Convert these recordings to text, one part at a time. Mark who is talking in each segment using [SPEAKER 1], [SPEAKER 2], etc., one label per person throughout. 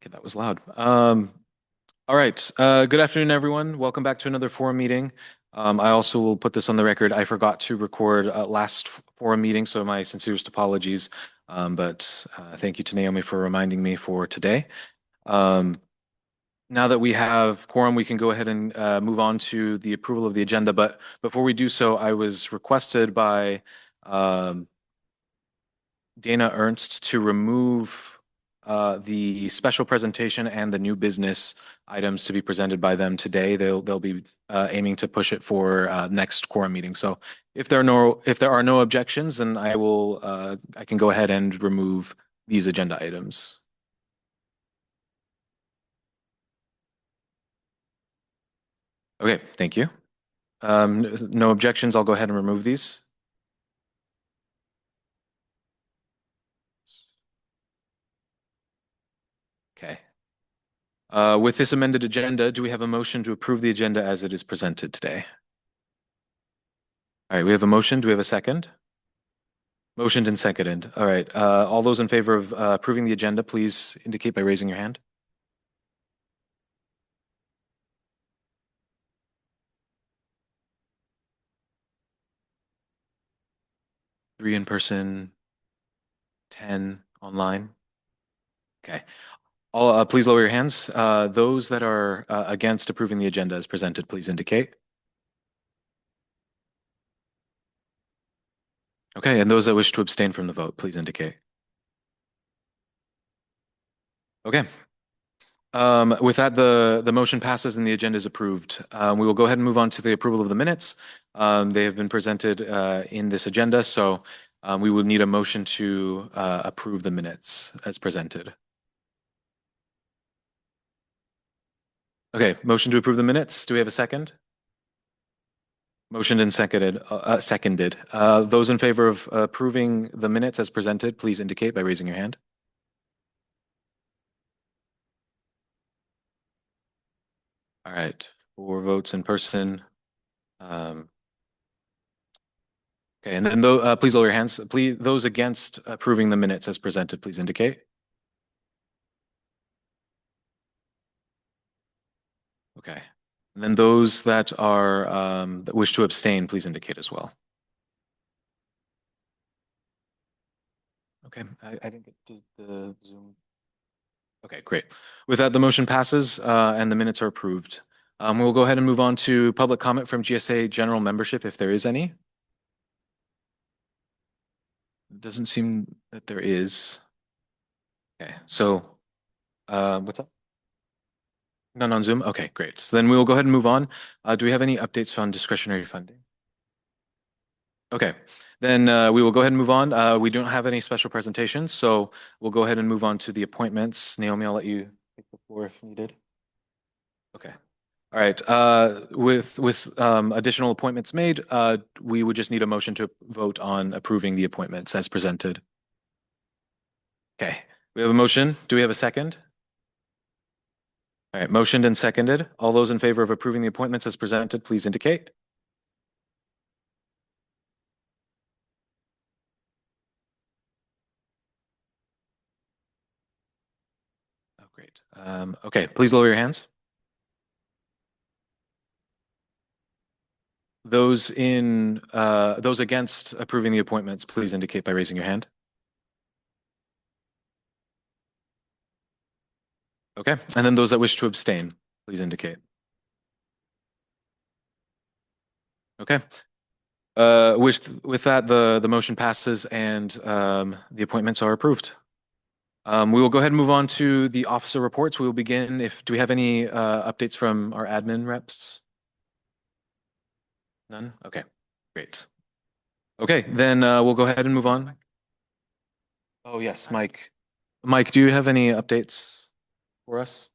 [SPEAKER 1] Okay, that was loud. All right. Good afternoon, everyone. Welcome back to another forum meeting. I also will put this on the record. I forgot to record last forum meeting, so my sincerest apologies. But thank you to Naomi for reminding me for today. Um, Now that we have quorum, we can go ahead and move on to the approval of the agenda. But before we do so, I was requested by um, Dana Ernst to remove the special presentation and the new business items to be presented by them today. They'll be aiming to push it for next quorum meeting. So if there are no objections, then I can go ahead and remove these agenda items. Okay, thank you. No objections. I'll go ahead and remove these. Okay. With this amended agenda, do we have a motion to approve the agenda as it is presented today? All right, we have a motion. Do we have a second? Motioned and seconded. All right. All those in favor of approving the agenda, please indicate by raising your hand. Three in person, 10 online. Okay. Please lower your hands. Those that are against approving the agenda as presented, please indicate. Okay. And those that wish to abstain from the vote, please indicate. Okay. With that, the motion passes and the agenda is approved. We will go ahead and move on to the approval of the minutes. They have been presented in this agenda, so we will need a motion to approve the minutes as presented. Okay, motion to approve the minutes. Do we have a second? Motioned and seconded. Those in favor of approving the minutes as presented, please indicate by raising your hand. All right, 4 votes in person. Um, Okay, and then please lower your hands. Please, those against approving the minutes as presented, please indicate. Okay. And then those that are that wish to abstain, please indicate as well. Okay, I didn't get to the Zoom. Okay, great. With that, the motion passes and the minutes are approved. We'll go ahead and move on to public comment from GSA general membership if there is any. It doesn't seem that there is. Okay, so what's up? None on Zoom? Okay, great. So then we will go ahead and move on. Do we have any updates on discretionary funding? Okay, then we will go ahead and move on. We don't have any special presentations, so we'll go ahead and move on to the appointments. Naomi, I'll let you take the floor if needed. Okay. All right. With additional appointments made, we would just need a motion to vote on approving the appointments as presented. Okay. We have a motion. Do we have a second? All right. Motioned and seconded. All those in favor of approving the appointments as presented, please indicate. Oh, great. Okay. Please lower your hands. Those against approving the appointments, please indicate by raising your hand. Okay, and then those that wish to abstain, please indicate. Okay. With that, the motion passes and the appointments are approved. We will go ahead and move on to the officer reports. We will begin. Do we have any updates from our admin reps? None? Okay, great. Okay, then we'll go ahead and move on. Oh, yes, Mike. Mike, do you have any updates for us?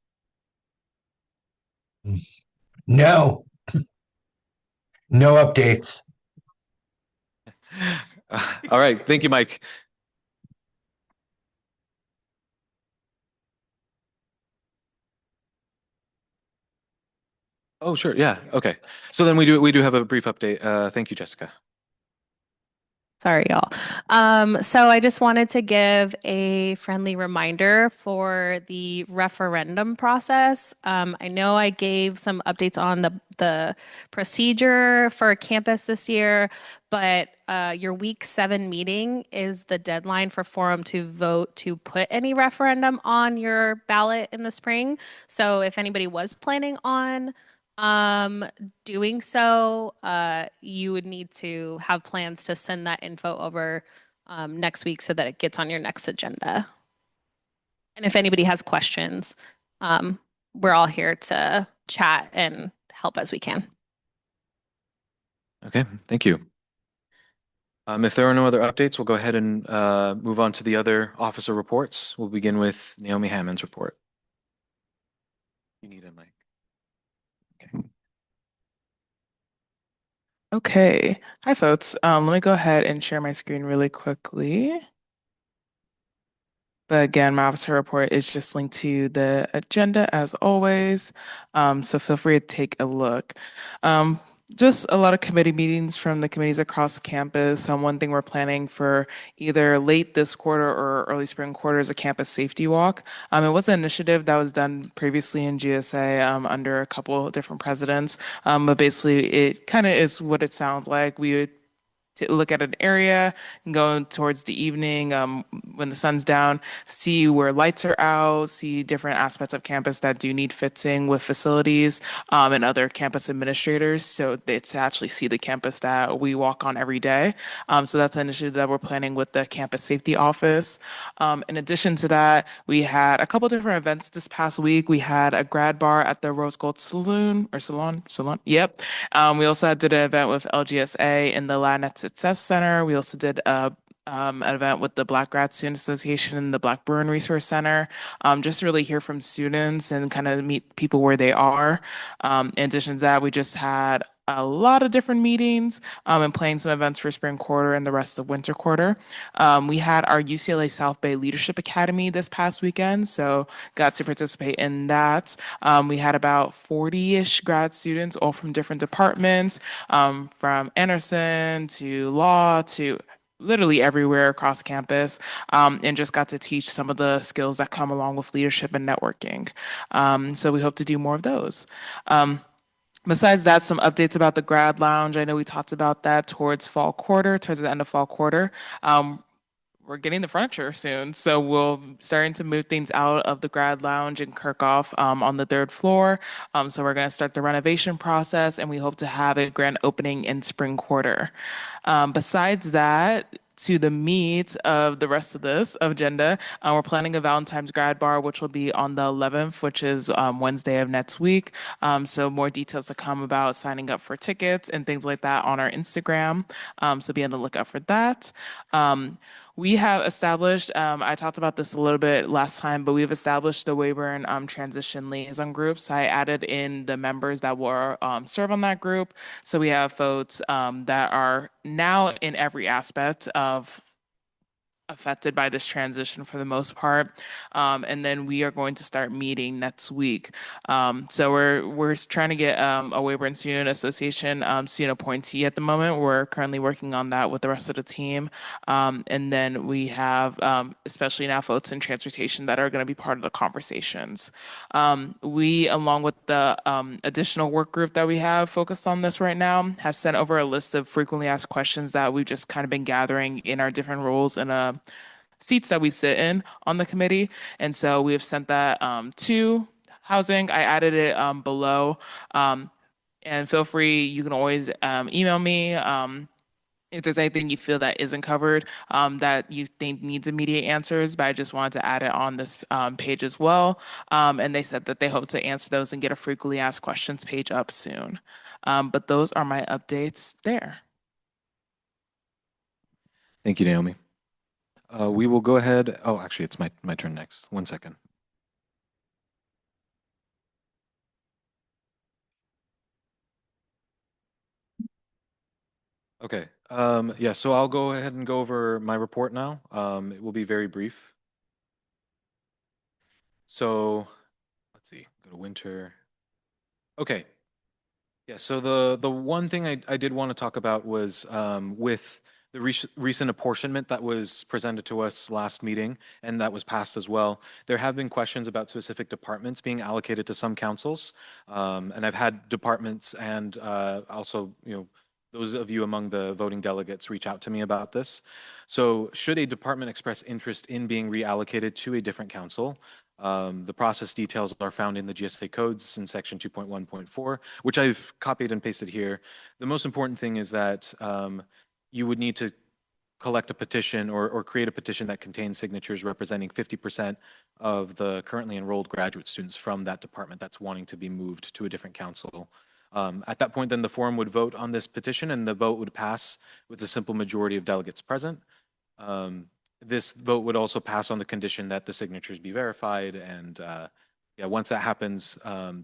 [SPEAKER 2] No, no updates.
[SPEAKER 1] All right, thank you, Mike. Oh, sure. Yeah. Okay. So then we do have a brief update. Thank you, Jessica.
[SPEAKER 3] Sorry, y'all. So I just wanted to give a friendly reminder for the referendum process. I know I gave some updates on the procedure for campus this year, but your week 7 meeting is the deadline for forum to vote to put any referendum on your ballot in the spring. So if anybody was planning on um, doing so, you would need to have plans to send that info over next week so that it gets on your next agenda. And if anybody has questions, um, we're all here to chat and help as we can.
[SPEAKER 1] Okay, thank you. If there are no other updates, we'll go ahead and move on to the other officer reports. We'll begin with Naomi Hammond's report. You need a mic. Okay.
[SPEAKER 4] Okay. Hi, folks. Let me go ahead and share my screen really quickly. But again, my officer report is just linked to the agenda as always. So feel free to take a look. Um, just a lot of committee meetings from the committees across campus. One thing we're planning for either late this quarter or early spring quarter is a campus safety walk. It was an initiative that was done previously in GSA under a couple different presidents. But basically, it kind of is what it sounds like. We would to look at an area and go towards the evening when the sun's down, see where lights are out, see different aspects of campus that do need fixing with facilities and other campus administrators. So they to actually see the campus that we walk on every day. So that's an initiative that we're planning with the campus safety office. In addition to that, we had a couple different events this past week. We had a grad bar at the Rose Gold Saloon or Salon. Yep. We also did an event with LGSA in the Latinx Success Center. We also did an event with the Black Grad Student Association and the Black Bruin Resource Center, just to really hear from students and kind of meet people where they are. In addition to that, we just had a lot of different meetings and planning some events for spring quarter and the rest of winter quarter. We had our UCLA South Bay Leadership Academy this past weekend, so got to participate in that. We had about 40-ish grad students, all from different departments, from Anderson to law to literally everywhere across campus, and just got to teach some of the skills that come along with leadership and networking. So we hope to do more of those. Besides that, some updates about the grad lounge. I know we talked about that towards the end of fall quarter. We're getting the furniture soon, so we'll starting to move things out of the grad lounge in Kirkhoff on the third floor. So we're going to start the renovation process, and we hope to have a grand opening in spring quarter. Besides that, to the meat of the rest of this agenda, we're planning a Valentine's grad bar, which will be on the 11th, which is Wednesday of next week. So more details to come about signing up for tickets and things like that on our Instagram. So be on the lookout for that. We have established, I talked about this a little bit last time, but we've established the Weyburn Transition Liaison Group. So I added in the members that will serve on that group. So we have folks that are now in every aspect of affected by this transition for the most part. And then we are going to start meeting next week. So we're trying to get a Weyburn Student Association student appointee at the moment. We're currently working on that with the rest of the team. And then we have, especially now, folks in transportation that are going to be part of the conversations. We, along with the additional work group that we have focused on this right now, have sent over a list of frequently asked questions that we've just kind of been gathering in our different roles and seats that we sit in on the committee. And so we have sent that to housing. I added it below. And feel free, you can always email me. If there's anything you feel that isn't covered that you think needs immediate answers, but I just wanted to add it on this page as well. And they said that they hope to answer those and get a frequently asked questions page up soon. But those are my updates there.
[SPEAKER 1] Thank you, Naomi. We will go ahead. Oh, actually, it's my turn next. One second. Okay. Yeah, so I'll go ahead and go over my report now. It will be very brief. So let's see, go to winter. Okay. Yeah, so the one thing I did want to talk about was with the recent apportionment that was presented to us last meeting and that was passed as well, there have been questions about specific departments being allocated to some councils. And I've had departments and also, those of you among the voting delegates reach out to me about this. So should a department express interest in being reallocated to a different council, the process details are found in the GSA codes in section 2.1.4, which I've copied and pasted here. The most important thing is that you would need to collect a petition or create a petition that contains signatures representing 50% of the currently enrolled graduate students from that department that's wanting to be moved to a different council. At that point, then the forum would vote on this petition and the vote would pass with a simple majority of delegates present. This vote would also pass on the condition that the signatures be verified. And yeah, once that happens,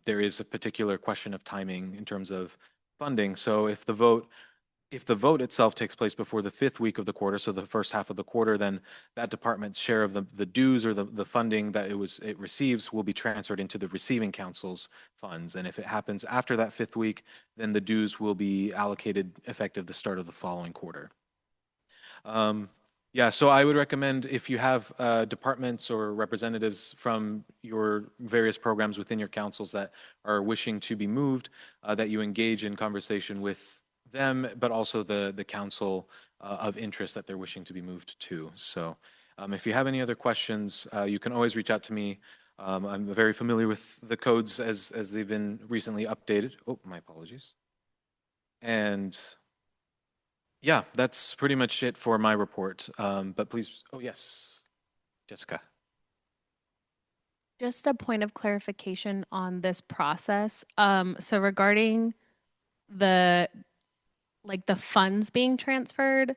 [SPEAKER 1] there is a particular question of timing in terms of funding. So if the vote itself takes place before the 5th week of the quarter, so the first half of the quarter, then that department's share of the dues or the funding that it receives will be transferred into the receiving council's funds. And if it happens after that 5th week, then the dues will be allocated effective the start of the following quarter. Yeah, so I would recommend if you have departments or representatives from your various programs within your councils that are wishing to be moved, that you engage in conversation with them, but also the council of interest that they're wishing to be moved to. So if you have any other questions, you can always reach out to me. I'm very familiar with the codes as they've been recently updated. Oh, my apologies. And yeah, that's pretty much it for my report. But please, oh yes, Jessica.
[SPEAKER 3] Just a point of clarification on this process. So regarding the the funds being transferred,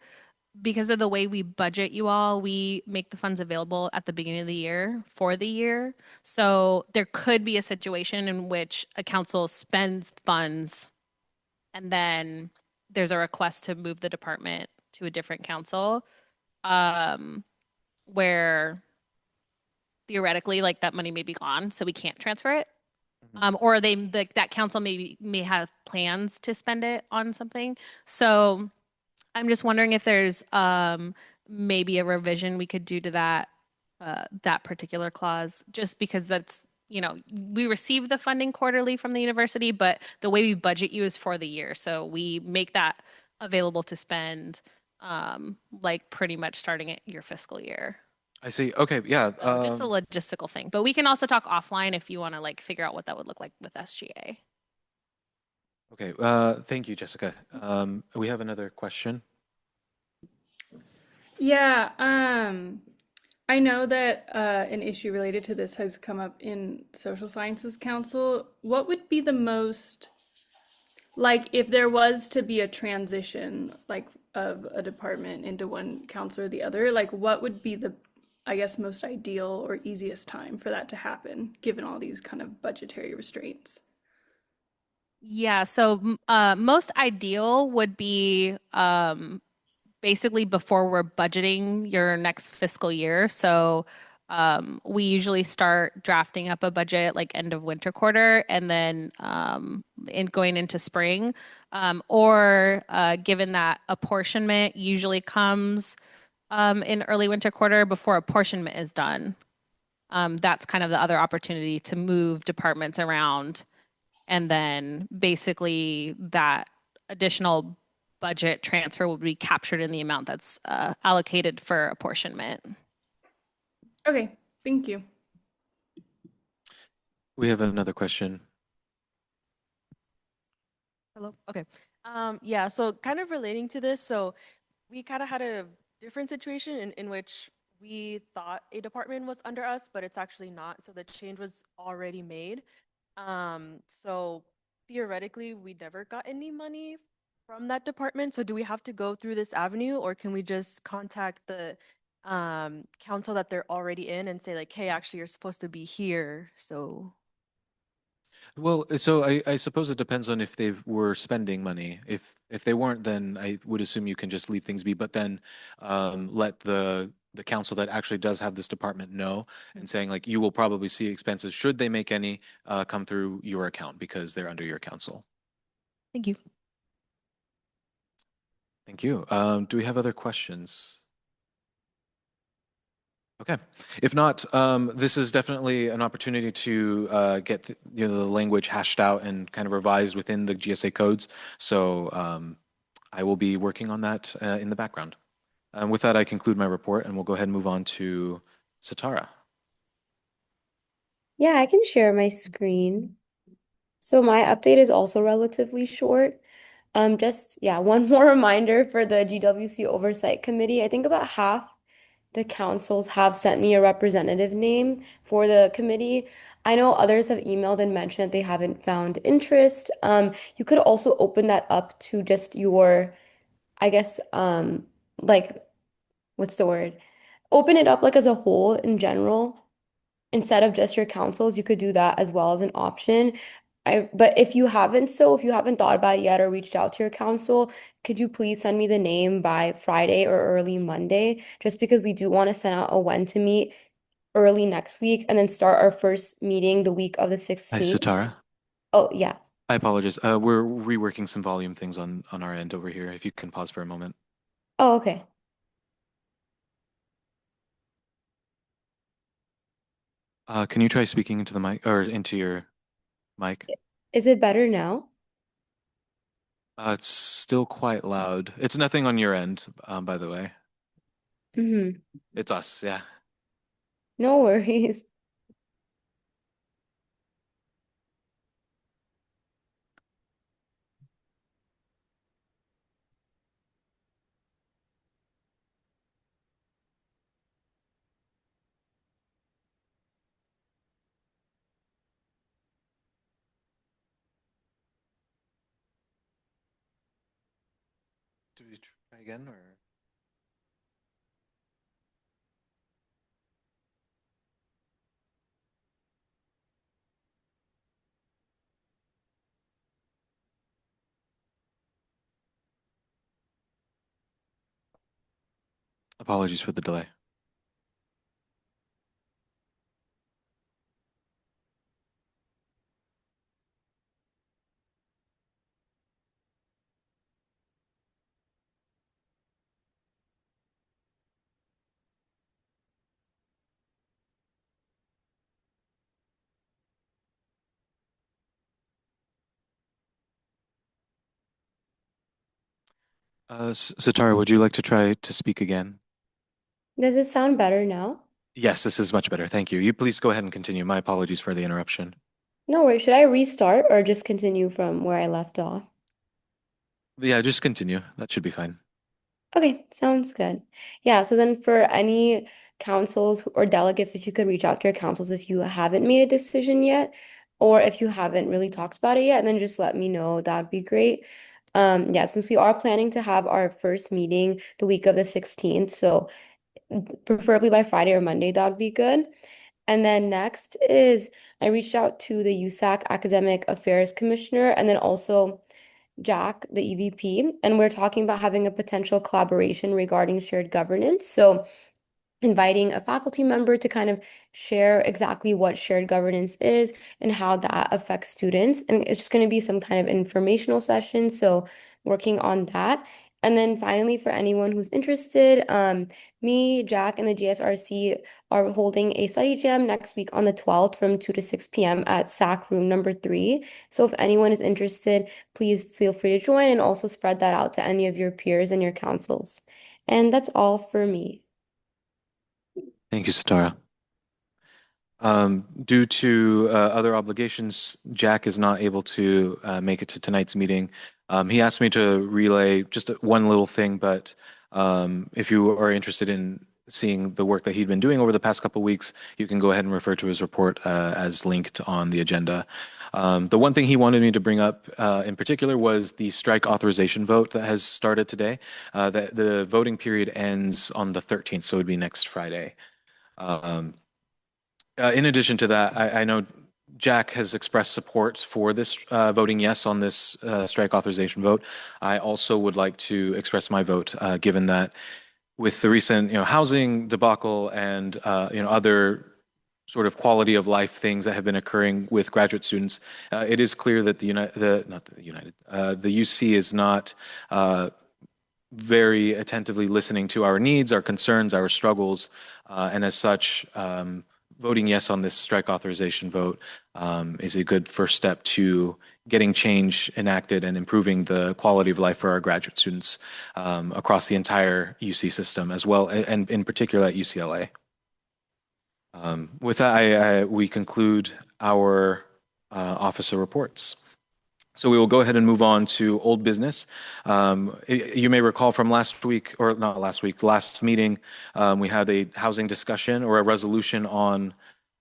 [SPEAKER 3] because of the way we budget you all, we make the funds available at the beginning of the year for the year. So there could be a situation in which a council spends funds and then there's a request to move the department to a different council, where theoretically that money may be gone, so we can't transfer it. Or that council may have plans to spend it on something. So I'm just wondering if there's maybe a revision we could do to that particular clause, just because that's, we receive the funding quarterly from the university, but the way we budget you is for the year. So we make that available to spend pretty much starting at your fiscal year.
[SPEAKER 1] I see. Okay, yeah.
[SPEAKER 3] So just a logistical thing. But we can also talk offline if you want to figure out what that would look like with SGA.
[SPEAKER 1] Okay, thank you, Jessica. We have another question.
[SPEAKER 5] Yeah, I know that an issue related to this has come up in Social Sciences Council. What would be the most, if there was to be a transition, of a department into one council or the other, what would be the, I guess, most ideal or easiest time for that to happen, given all these kind of budgetary restraints?
[SPEAKER 3] Yeah, so most ideal would be basically before we're budgeting your next fiscal year. So we usually start drafting up a budget end of winter quarter and then going into spring. Or given that apportionment usually comes in early winter quarter before apportionment is done. That's kind of the other opportunity to move departments around. And then basically that additional budget transfer will be captured in the amount that's allocated for apportionment.
[SPEAKER 5] Okay, thank you.
[SPEAKER 1] We have another question.
[SPEAKER 6] Hello. Okay. Yeah, so kind of relating to this, so we kind of had a different situation in which we thought a department was under us, but it's actually not. So the change was already made. So theoretically, we never got any money from that department. So do we have to go through this avenue, or can we just contact the council that they're already in and say hey, actually, you're supposed to be here. So
[SPEAKER 1] Well, so I suppose it depends on if they were spending money. If they weren't, then I would assume you can just leave things be, but then let the council that actually does have this department know and saying you will probably see expenses should they make any come through your account because they're under your council.
[SPEAKER 6] thank you.
[SPEAKER 1] Thank you. Do we have other questions? Okay. If not, this is definitely an opportunity to get the language hashed out and kind of revised within the GSA codes. So I will be working on that in the background. With that, I conclude my report, and we'll go ahead and move on to Satara.
[SPEAKER 7] Yeah, I can share my screen. So my update is also relatively short. Just yeah, one more reminder for the GWC Oversight Committee. I think about half the councils have sent me a representative name for the committee. I know others have emailed and mentioned that they haven't found interest. You could also open that up to just your, I guess, like, what's the word? Open it up like as a whole in general instead of just your councils, you could do that as well as an option. But if you haven't thought about it yet or reached out to your council, could you please send me the name by Friday or early Monday? Just because we do want to send out a when to meet early next week and then start our first meeting the week of the
[SPEAKER 1] Hi,
[SPEAKER 7] 16th.
[SPEAKER 1] Satara.
[SPEAKER 7] Oh, yeah.
[SPEAKER 1] I apologize. We're reworking some volume things on our end over here. If you can pause for a moment.
[SPEAKER 7] Oh, okay.
[SPEAKER 1] Can you try speaking into the mic or into your mic?
[SPEAKER 7] Is it better now?
[SPEAKER 1] It's still quite loud. It's nothing on your end, by the way.
[SPEAKER 7] Mm-hmm.
[SPEAKER 1] It's us, yeah.
[SPEAKER 7] No worries.
[SPEAKER 1] Do we try again or? Apologies for the delay. Satara, would you like to try to speak again?
[SPEAKER 7] Does it sound better now?
[SPEAKER 1] Yes, this is much better. Thank you. You please go ahead and continue. My apologies for the interruption.
[SPEAKER 7] No worries. Should I restart or just continue from where I left off?
[SPEAKER 1] Yeah, just continue. That should be fine.
[SPEAKER 7] Okay, sounds good. Yeah, so then for any councils or delegates, if you could reach out to your councils if you haven't made a decision yet, or if you haven't really talked about it yet, and then just let me know. That'd be great. Yeah, since we are planning to have our first meeting the week of the 16th, so preferably by Friday or Monday, that would be good. And then next is I reached out to the USAC Academic Affairs Commissioner and then also Jack, the EVP, and we're talking about having a potential collaboration regarding shared governance. So inviting a faculty member to kind of share exactly what shared governance is and how that affects students. And it's just going to be some kind of informational session. So working on that. And then finally, for anyone who's interested, me, Jack, and the GSRC are holding a study jam next week on the 12th from 2 to 6 p.m. at SAC room number 3. So if anyone is interested, please feel free to join and also spread that out to any of your peers and your councils. And that's all for me.
[SPEAKER 1] Thank you, Satara. Due to other obligations, Jack is not able to make it to tonight's meeting. He asked me to relay just one little thing, but if you are interested in seeing the work that he'd been doing over the past couple weeks, you can go ahead and refer to his report as linked on the agenda. The one thing he wanted me to bring up in particular was the strike authorization vote that has started today. The voting period ends on the 13th, so it would be next Friday. Um, in addition to that, I know Jack has expressed support for this voting yes on this strike authorization vote. I also would like to express my vote, given that with the recent, housing debacle and other sort of quality of life things that have been occurring with graduate students, it is clear that the UC is not very attentively listening to our needs, our concerns, our struggles, and as such, voting yes on this strike authorization vote is a good first step to getting change enacted and improving the quality of life for our graduate students across the entire UC system, as well, and in particular at UCLA. With that, we conclude our officer reports. So we will go ahead and move on to old business. You may recall from last week, or not last week, last meeting, we had a housing discussion or a resolution on,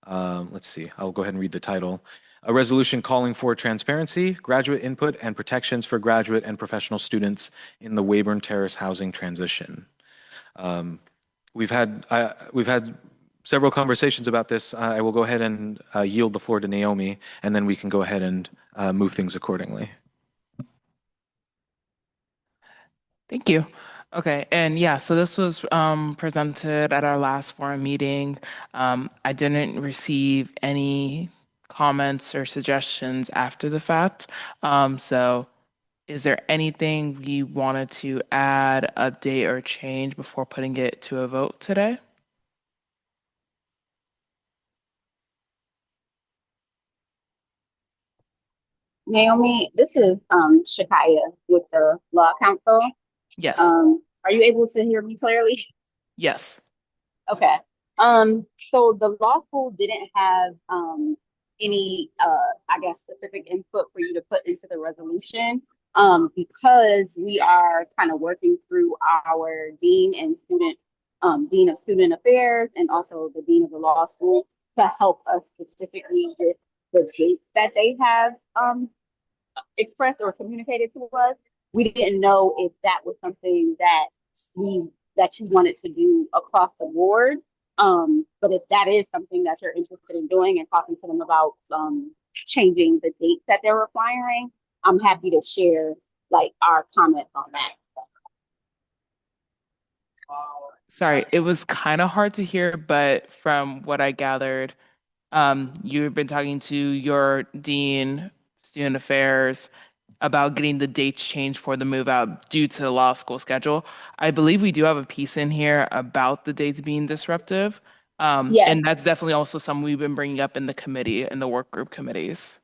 [SPEAKER 1] let's see, I'll go ahead and read the title. A resolution calling for transparency, graduate input, and protections for graduate and professional students in the Weyburn Terrace housing transition. We've had several conversations about this. I will go ahead and yield the floor to Naomi, and then we can go ahead and move things accordingly.
[SPEAKER 4] Thank you. Okay, and yeah, so this was presented at our last forum meeting. I didn't receive any comments or suggestions after the fact. So is there anything we wanted to add, update, or change before putting it to a vote today?
[SPEAKER 8] Naomi, this is Shakaya with the Law Council.
[SPEAKER 4] Yes.
[SPEAKER 8] Are you able to hear me clearly?
[SPEAKER 4] Yes.
[SPEAKER 8] Okay. So the law school didn't have any I guess specific input for you to put into the resolution because we are kind of working through our dean of student affairs and also the dean of the law school to help us specifically with the dates that they have expressed or communicated to us. We didn't know if that was something that you wanted to do across the board. But if that is something that you're interested in doing and talking to them about changing the dates that they're requiring, I'm happy to share like our comments on that.
[SPEAKER 4] Sorry, it was kind of hard to hear, but from what I gathered, you've been talking to your dean, student affairs, about getting the dates changed for the move out due to the law school schedule. I believe we do have a piece in here about the dates being disruptive.
[SPEAKER 8] Yes.
[SPEAKER 4] And that's definitely also something we've been bringing up in the committee, in the work group committees.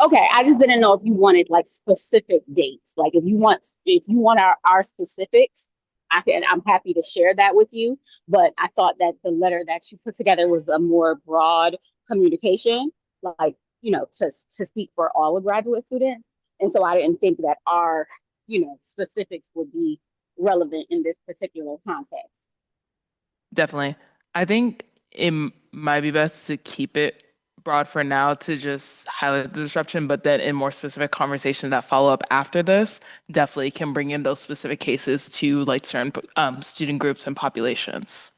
[SPEAKER 8] Okay, I just didn't know if you wanted like specific dates. Like if you want our specifics, I'm happy to share that with you. But I thought that the letter that you put together was a more broad communication, like, to speak for all the graduate students. And so I didn't think that our, specifics would be relevant in this particular context.
[SPEAKER 4] Definitely. I think it might be best to keep it broad for now to just highlight the disruption, but then in more specific conversations that follow up after this, definitely can bring in those specific cases to like certain student groups and populations.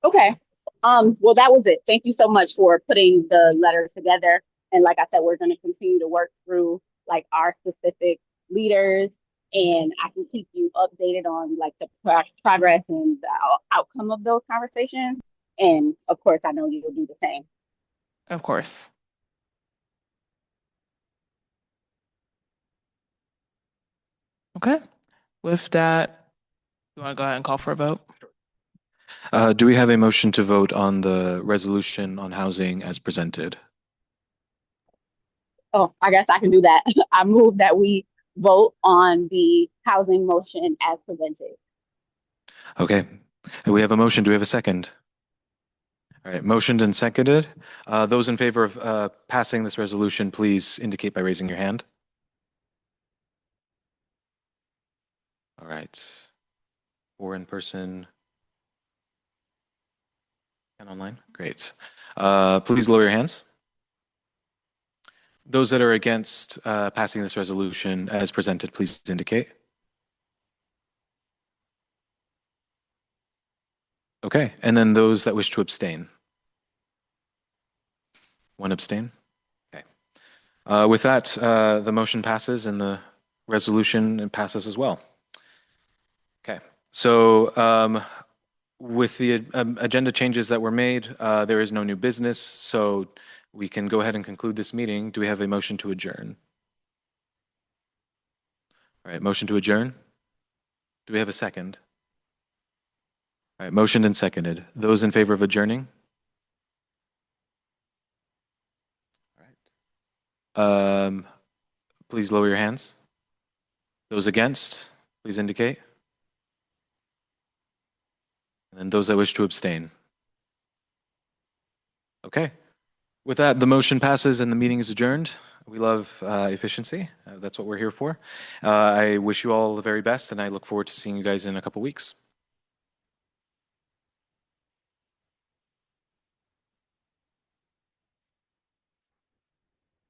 [SPEAKER 8] Okay. Well, that was it. Thank you so much for putting the letter together. And like I said, we're going to continue to work through like our specific leaders, and I can keep you updated on like the progress and the outcome of those conversations. And of course, I know you will do the same.
[SPEAKER 4] Of course. Okay. With that, you want to go ahead and call for a vote?
[SPEAKER 1] Do we have a motion to vote on the resolution on housing as presented?
[SPEAKER 8] Oh, I guess I can do that. I move that we vote on the housing motion as presented.
[SPEAKER 1] Okay. We have a motion. Do we have a second? All right, motioned and seconded. Those in favor of passing this resolution, please indicate by raising your hand. All right. 4 in person and online. Great. Please lower your hands. Those that are against passing this resolution as presented, please indicate. Okay, and then those that wish to abstain. 1 abstain. Okay. With that, the motion passes and the resolution passes as well. Okay, so with the agenda changes that were made, there is no new business, so we can go ahead and conclude this meeting. Do we have a motion to adjourn? All right, motion to adjourn. Do we have a second? All right, motioned and seconded. Those in favor of adjourning? All right. Please lower your hands. Those against, please indicate. And then those that wish to abstain. Okay. With that, the motion passes and the meeting is adjourned. We love efficiency. That's what we're here for. I wish you all the very best, and I look forward to seeing you guys in a couple weeks.